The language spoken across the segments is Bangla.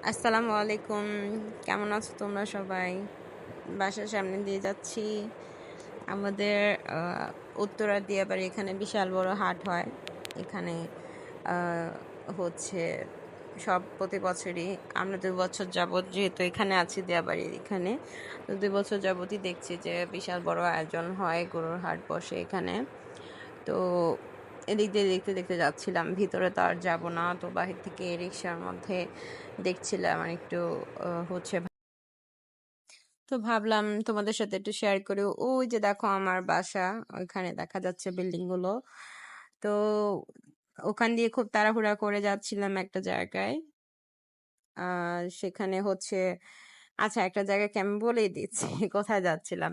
আসসালামু আলাইকুম। কেমন আছো তোমরা সবাই? বাসার সামনে দিয়ে যাচ্ছি। আমাদের আ উত্তরা দিয়াবাড়ি এখানে বিশাল বড় হাট হয়। এখানে আ হচ্ছে প্রতি বছরই আমরা ২ বছর যাবৎ যেহেতু এখানে আছি দিয়াবাড়ির এখানে। তো ২ বছর যাবতই দেখছি যে বিশাল বড় আয়োজন হয়, গরুর হাট বসে এখানে। তো এদিক দিয়ে দেখতে, দেখতে যাচ্ছিলাম। ভিতরে তো আর যাব না। তো বাহির থেকে রিক্সার মধ্যে দেখছিলাম আর একটু হচ্ছে তো ভাবলাম তোমাদের সাথে একটু শেয়ার করি। ওই যে দেখো আমার বাসা, ওইখানে দেখা যাচ্ছে বিল্ডিং গুলো। তো ওখান দিয়ে খুব তাড়াহুড়া করে যাচ্ছিলাম একটা জায়গায়। সেখানে হচ্ছে আচ্ছা একটা জায়গাকে আমি বলেই দিচ্ছি কোথায় যাচ্ছিলাম।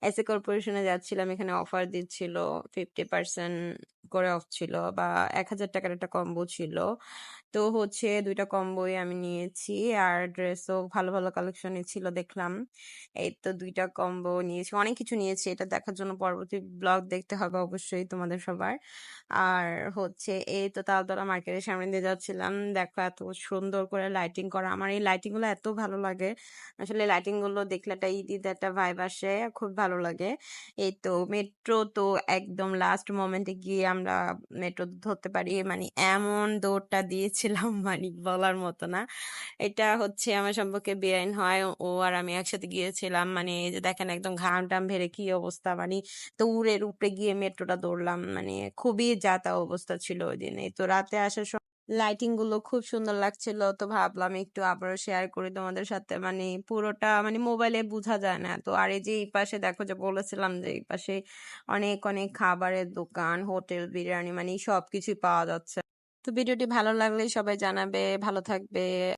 এসএ কর্পোরেশনে যাচ্ছিলাম। এখানে অফার দিচ্ছিল 50% করে অফ ছিল বা ৳১,০০০ একটা কম্বো ছিল। তো হচ্ছে ২ টা কম্বোই আমি নিয়েছি। আর ড্রেসও ভালো, ভালো কালেকশনই ছিল দেখলাম। এই তো ২ টা কম্বো নিয়েছি। অনেক কিছু নিয়েছি। এটা দেখার জন্য পরবর্তী ব্লগ দেখতে হবে অবশ্যই তোমাদের সবার। আর হচ্ছে এই তো তালতলা মার্কেটের সামনে দিয়ে যাচ্ছিলাম। দেখো এত সুন্দর করে লাইটিং করা। আমার এই লাইটিং গুলো এত ভালো লাগে। আসলে লাইটিং গুলো দেখলে একটা ঈদ একটা ভাইব আসে। খুব ভালো লাগে। এই তো মেট্রো তো একদম লাস্ট মোমেন্টে গিয়ে আমরা মেট্রো ধরতে পারি। মানে এমন দৌড়টা দিয়েছিলাম মানে বলার মতো না। এটা হচ্ছে আমার সম্পর্কে বেআইন হয়। ও আর আমি একসাথে গিয়েছিলাম। মানে এই যে দেখেন একদম ঘাম-টাম ভেরে কি অবস্থা। মানে দৌড়ের উপরে গিয়ে মেট্রোটা দৌড়লাম। মানে খুবই যা-তা অবস্থা ছিল ওইদিন। এই তো রাতে আসার লাইটিং গুলো খুব সুন্দর লাগছিল। তো ভাবলাম একটু আবারও শেয়ার করি তোমাদের সাথে। মানে পুরোটা মানে মোবাইলে বোঝা যায় না। তো আর এই যে এই পাশে দেখো যে বলেছিলাম যে এই পাশে অনেক, অনেক খাবারের দোকান, হোটেল, বিরিয়ানি মানে সবকিছুই পাওয়া যাচ্ছে। তো ভিডিওটি ভালো লাগলে সবাই জানাবে। ভালো থাকবে।